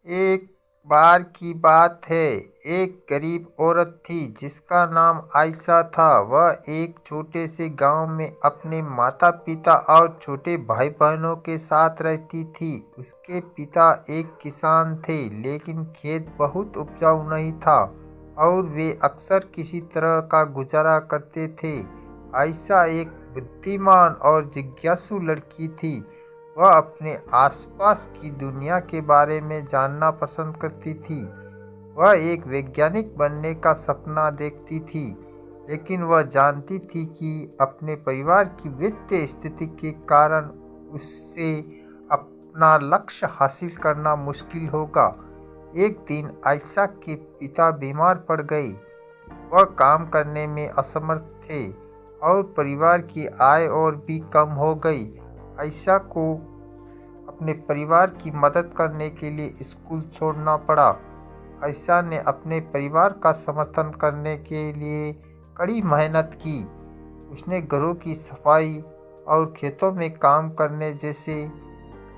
एक बार की बात है। एक गरीब औरत थी जिसका नाम आयशा था। वह एक छोटे से गांव में अपने माता पिता और छोटे भाई बहनों के साथ रहती थी। उसके पिता एक किसान थे, लेकिन खेत बहुत उपजाऊ नहीं था और वे अक्सर किसी तरह का गुजारा करते थे। आयशा एक बुद्धिमान और जिज्ञासु लड़की थी। वह अपने आसपास की दुनिया के बारे में जानना पसंद करती थी। वह एक वैज्ञानिक बनने का सपना देखती थी, लेकिन वह जानती थी कि अपने परिवार की वित्तीय स्थिति के कारण उससे अपना लक्ष्य हासिल करना मुश्किल होगा। एक दिन आयशा के पिता बीमार पड़ गए। वह काम करने में असमर्थ थे और परिवार की आय और भी कम हो गई। आयशा को अपने परिवार की मदद करने के लिए स्कूल छोड़ना पड़ा। आयशा ने अपने परिवार का समर्थन करने के लिए कड़ी मेहनत की। उसने घरों की सफाई और खेतों में काम करने जैसे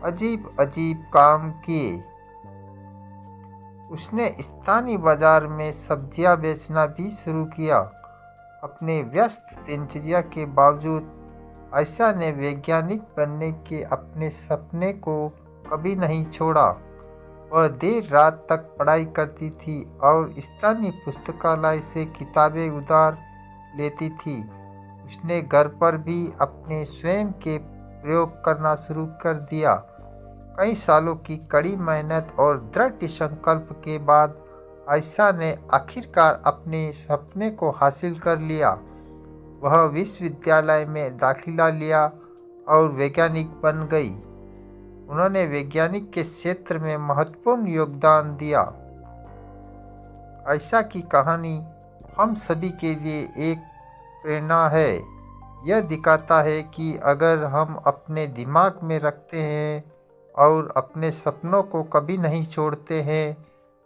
अजीब अजीब काम किए। उसने स्थानीय बाजार में सब्जियां बेचना भी शुरू किया। अपने व्यस्त दिनचर्या के बावजूद आयशा ने वैज्ञानिक बनने के अपने सपने को कभी नहीं छोड़ा। वह देर रात तक पढ़ाई करती थी और स्थानीय पुस्तकालय से किताबें उधार लेती थी। उसने घर पर भी अपने स्वयं के प्रयोग करना शुरू कर दिया। कई सालों की कड़ी मेहनत और दृढ़ संकल्प के बाद आयशा ने आखिरकार अपने सपने को हासिल कर लिया। वह विश्वविद्यालय में दाखिला लिया और वैज्ञानिक बन गई। उन्होंने वैज्ञानिक के क्षेत्र में महत्वपूर्ण योगदान दिया। आयशा की कहानी हम सभी के लिए एक प्रेरणा है। यह दिखाता है कि अगर हम अपने दिमाग में रखते हैं और अपने सपनों को कभी नहीं छोड़ते हैं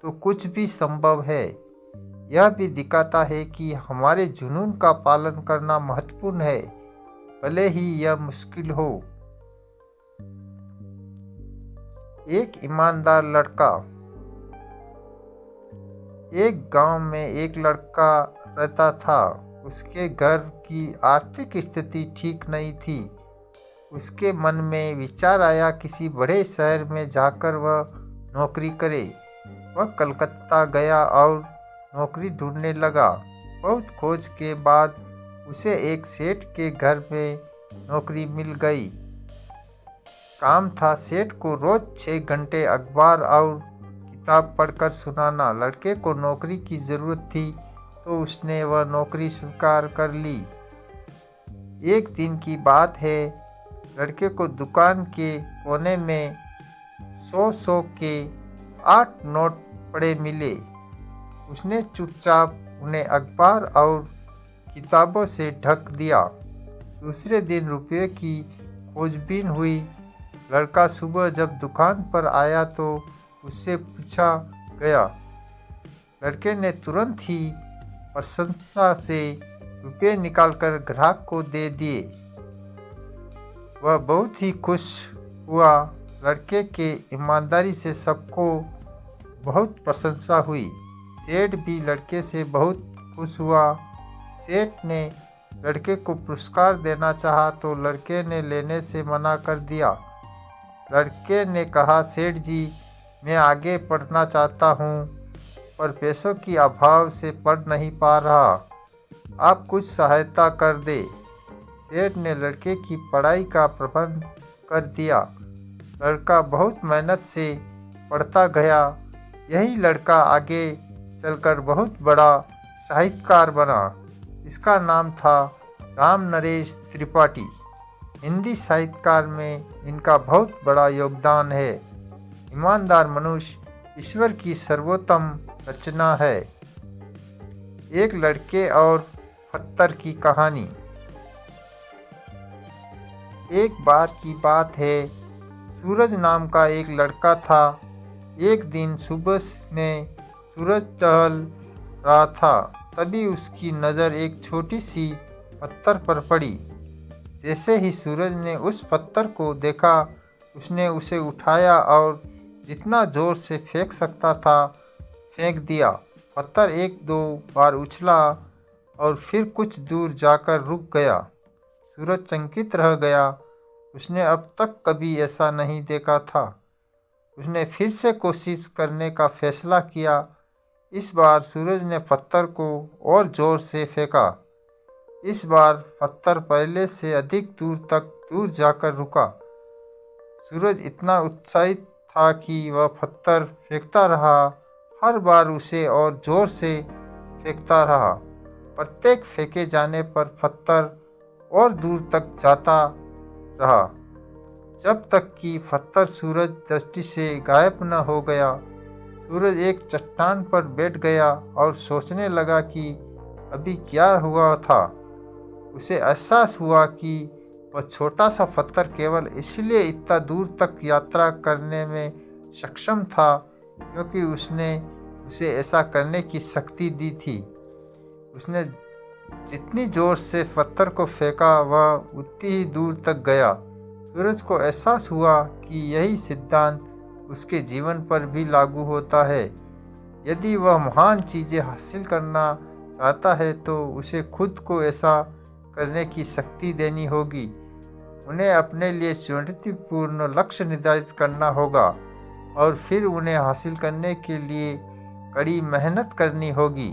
तो कुछ भी संभव है। यह भी दिखाता है कि हमारे जुनून का पालन करना महत्वपूर्ण है, भले ही यह मुश्किल हो। एक ईमानदार लड़का। एक गांव में एक लड़का रहता था। उसके घर की आर्थिक स्थिति ठीक नहीं थी। उसके मन में विचार आया किसी बड़े शहर में जाकर वह नौकरी करे। वह कलकत्ता गया और नौकरी ढूंढने लगा। बहुत खोज के बाद उसे एक सेठ के घर में नौकरी मिल गई। काम था सेठ को रोज 6 घंटे अखबार और किताब पढ़कर सुनाना। लड़के को नौकरी की ज़रूरत थी तो उसने वह नौकरी स्वीकार कर ली। एक दिन की बात है, लड़के को दुकान के कोने में 100 के 8 नोट पड़े मिले। उसने चुपचाप उन्हें अखबार और किताबों से ढक दिया। दूसरे दिन रुपये की खोजबीन हुई। लड़का सुबह जब दुकान पर आया तो उससे पूछा गया। लड़के ने तुरंत ही प्रसन्नता से रुपये निकालकर ग्राहक को दे दिए। वह बहुत ही खुश हुआ। लड़के के ईमानदारी से सबको बहुत प्रशंसा हुई। सेठ भी लड़के से बहुत खुश हुआ। सेठ ने लड़के को पुरस्कार देना चाहा तो लड़के ने लेने से मना कर दिया। लड़के ने कहा, सेठ जी, मैं आगे पढ़ना चाहता हूँ, पर पैसों की अभाव से पढ़ नहीं पा रहा। आप कुछ सहायता कर दे। सेठ ने लड़के की पढ़ाई का प्रबंध कर दिया। लड़का बहुत मेहनत से पढ़ता गया। यही लड़का आगे चलकर बहुत बड़ा साहित्यकार बना। इसका नाम था राम नरेश त्रिपाठी। हिंदी साहित्यकार में इनका बहुत बड़ा योगदान है। ईमानदार मनुष्य ईश्वर की सर्वोत्तम रचना है। एक लड़के और पत्थर की कहानी। एक बार की बात है, सूरज नाम का एक लड़का था। एक दिन सुबह में सूरज टहल रहा था, तभी उसकी नज़र एक छोटी सी पत्थर पर पड़ी। जैसे ही सूरज ने उस पत्थर को देखा, उसने उसे उठाया और जितना जोर से फेंक सकता था फेंक दिया। पत्थर एक दो बार उछला और फिर कुछ दूर जाकर रुक गया। सूरज चकित रह गया। उसने अब तक कभी ऐसा नहीं देखा था। उसने फिर से कोशिश करने का फैसला किया। इस बार सूरज ने पत्थर को और जोर से फेंका। इस बार पत्थर पहले से अधिक दूर जाकर रुका। सूरज इतना उत्साहित था कि वह पत्थर फेंकता रहा। हर बार उसे और जोर से फेंकता रहा। प्रत्येक फेंके जाने पर पत्थर और दूर तक जाता रहा, जब तक कि पत्थर सूरज दृष्टि से गायब न हो गया। सूरज एक चट्टान पर बैठ गया और सोचने लगा कि अभी क्या हुआ था। उसे एहसास हुआ कि वह छोटा सा पत्थर केवल इसलिए इतना दूर तक यात्रा करने में सक्षम था क्योंकि उसने उसे ऐसा करने की शक्ति दी थी। उसने जितनी जोर से पत्थर को फेंका वह उतनी ही दूर तक गया। सूरज को एहसास हुआ कि यही सिद्धांत उसके जीवन पर भी लागू होता है। यदि वह महान चीज़ें हासिल करना चाहता है तो उसे खुद को ऐसा करने की शक्ति देनी होगी। उन्हें अपने लिए चुनौतीपूर्ण लक्ष्य निर्धारित करना होगा और फिर उन्हें हासिल करने के लिए कड़ी मेहनत करनी होगी।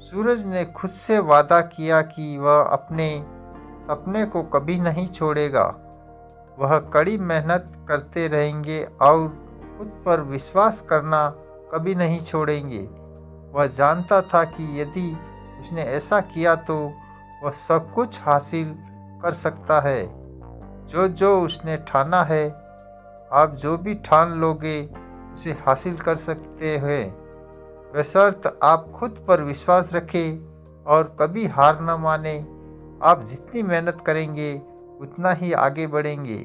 सूरज ने खुद से वादा किया कि वह अपने सपने को कभी नहीं छोड़ेगा। वह कड़ी मेहनत करते रहेंगे और खुद पर विश्वास करना कभी नहीं छोड़ेंगे। वह जानता था कि यदि उसने ऐसा किया तो वह सब कुछ हासिल कर सकता है जो उसने ठाना है। आप जो भी ठान लोगे उसे हासिल कर सकते हैं, बशर्ते आप खुद पर विश्वास रखें और कभी हार न माने। आप जितनी मेहनत करेंगे उतना ही आगे बढ़ेंगे।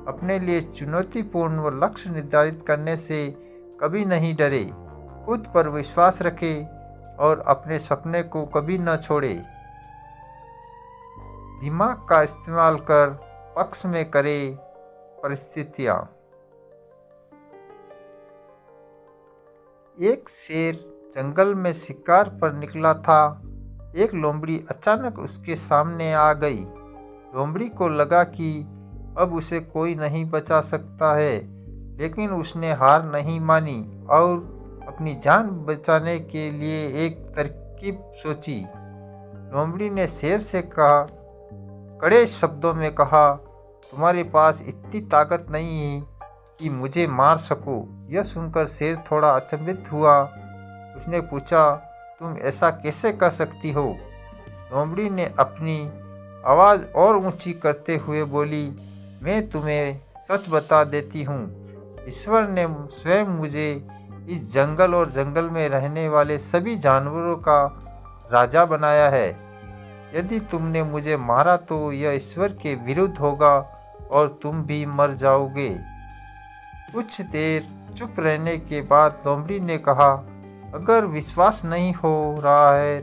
अपने लिए चुनौतीपूर्ण लक्ष्य निर्धारित करने से कभी नहीं डरे। खुद पर विश्वास रखें और अपने सपने को कभी न छोड़ें। दिमाग का इस्तेमाल कर पक्ष में करें परिस्थितियाँ। एक शेर जंगल में शिकार पर निकला था। एक लोमड़ी अचानक उसके सामने आ गई। लोमड़ी को लगा कि अब उसे कोई नहीं बचा सकता है, लेकिन उसने हार नहीं मानी और अपनी जान बचाने के लिए एक तरकीब सोची। लोमड़ी ने शेर से कड़े शब्दों में कहा, तुम्हारे पास इतनी ताकत नहीं है कि मुझे मार सको। यह सुनकर शेर थोड़ा अचंभित हुआ। उसने पूछा, तुम ऐसा कैसे कर सकती हो? लोमड़ी ने अपनी आवाज़ और ऊंची करते हुए बोली, मैं तुम्हें सच बता देती हूँ। ईश्वर ने स्वयं मुझे इस जंगल और जंगल में रहने वाले सभी जानवरों का राजा बनाया है। यदि तुमने मुझे मारा तो यह ईश्वर के विरुद्ध होगा और तुम भी मर जाओगे। कुछ देर चुप रहने के बाद लोमड़ी ने कहा, अगर विश्वास नहीं हो रहा है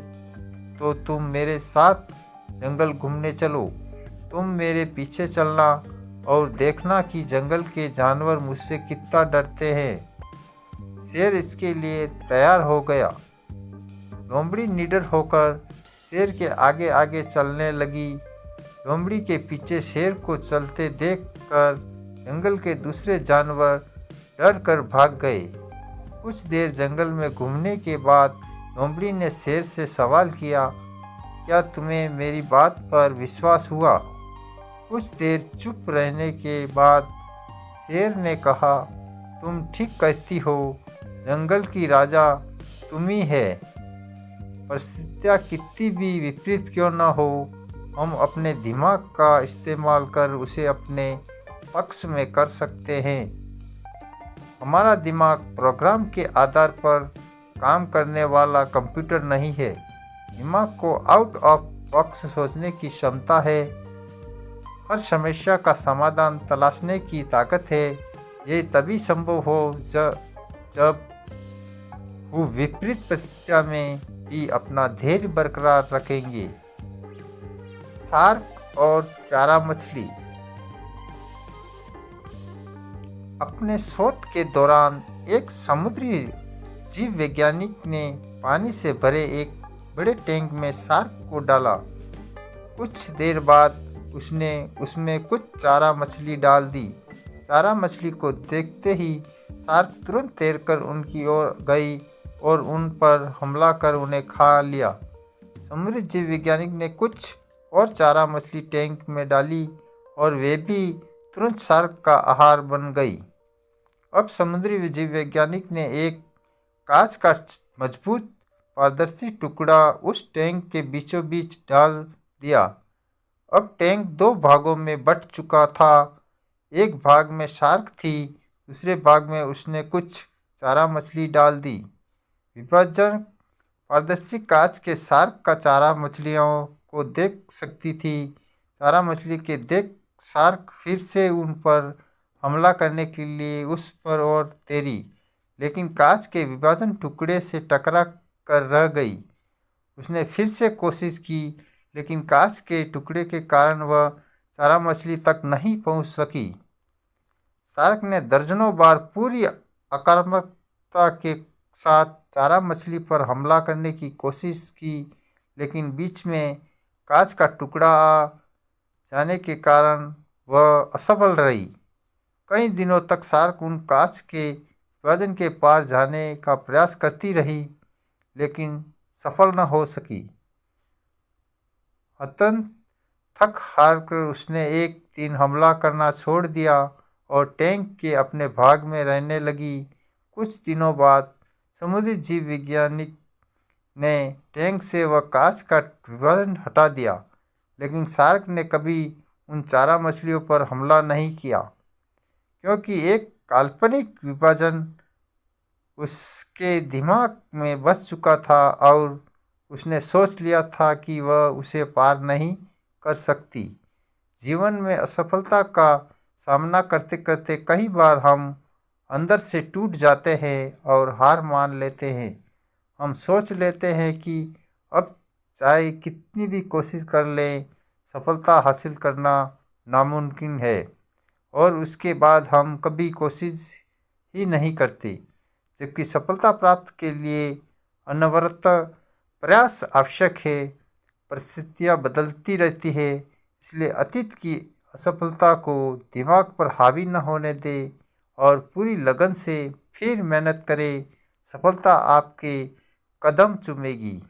तो तुम मेरे साथ जंगल घूमने चलो। तुम मेरे पीछे चलना और देखना कि जंगल के जानवर मुझसे कितना डरते हैं। शेर इसके लिए तैयार हो गया। लोमड़ी निडर होकर शेर के आगे आगे चलने लगी। लोमड़ी के पीछे शेर को चलते देखकर जंगल के दूसरे जानवर डर कर भाग गए। कुछ देर जंगल में घूमने के बाद लोमड़ी ने शेर से सवाल किया, क्या तुम्हें मेरी बात पर विश्वास हुआ? कुछ देर चुप रहने के बाद शेर ने कहा, तुम ठीक कहती हो, जंगल की राजा तुम ही है। परिस्थितियाँ कितनी भी विपरीत क्यों न हो, हम अपने दिमाग का इस्तेमाल कर उसे अपने पक्ष में कर सकते हैं। हमारा दिमाग प्रोग्राम के आधार पर काम करने वाला कंप्यूटर नहीं है। दिमाग को आउट ऑफ बॉक्स सोचने की क्षमता है। हर समस्या का समाधान तलाशने की ताकत है। ये तभी संभव हो जब वो विपरीत परिस्थितियों में भी अपना धैर्य बरकरार रखेंगे। शार्क और चारा मछली। अपने शोध के दौरान एक समुद्री जीव वैज्ञानिक ने पानी से भरे एक बड़े टैंक में शार्क को डाला। कुछ देर बाद उसने उसमें कुछ चारा मछली डाल दी। चारा मछली को देखते ही शार्क तुरंत तैरकर उनकी ओर गई और उन पर हमला कर उन्हें खा लिया। समुद्री जीव वैज्ञानिक ने कुछ और चारा मछली टैंक में डाली और वे भी तुरंत शार्क का आहार बन गई। अब समुद्री जीव वैज्ञानिक ने एक कांच का मजबूत पारदर्शी टुकड़ा उस टैंक के बीचों बीच डाल दिया। अब टैंक दो भागों में बंट चुका था। एक भाग में शार्क थी, दूसरे भाग में उसने कुछ चारा मछली डाल दी। विभाजन पारदर्शी कांच के शार्क का चारा मछलियों को देख सकती थी। चारा मछली के देख शार्क फिर से उन पर हमला करने के लिए उस पर और तैरी, लेकिन कांच के विभाजन टुकड़े से टकरा कर रह गई। उसने फिर से कोशिश की, लेकिन कांच के टुकड़े के कारण वह चारा मछली तक नहीं पहुंच सकी। शार्क ने दर्जनों बार पूरी आक्रामकता के साथ चारा मछली पर हमला करने की कोशिश की, लेकिन बीच में कांच का टुकड़ा आ जाने के कारण वह असफल रही। कई दिनों तक शार्क उन कांच के विभाजन के पार जाने का प्रयास करती रही, लेकिन सफल न हो सकी। अत्यंत थक हार कर उसने एक दिन हमला करना छोड़ दिया और टैंक के अपने भाग में रहने लगी। कुछ दिनों बाद समुद्री जीव वैज्ञानिक ने टैंक से वह कांच का विभाजन हटा दिया, लेकिन शार्क ने कभी उन चारा मछलियों पर हमला नहीं किया, क्योंकि एक काल्पनिक विभाजन उसके दिमाग में बस चुका था और उसने सोच लिया था कि वह उसे पार नहीं कर सकती। जीवन में असफलता का सामना करते करते कई बार हम अंदर से टूट जाते हैं और हार मान लेते हैं। हम सोच लेते हैं कि अब चाहे कितनी भी कोशिश कर लें, सफलता हासिल करना नामुमकिन है, और उसके बाद हम कभी कोशिश ही नहीं करते। जबकि सफलता प्राप्त के लिए अनवरत प्रयास आवश्यक है। परिस्थितियाँ बदलती रहती है, इसलिए अतीत की असफलता को दिमाग पर हावी न होने दें और पूरी लगन से फिर मेहनत करें। सफलता आपके कदम चूमेगी।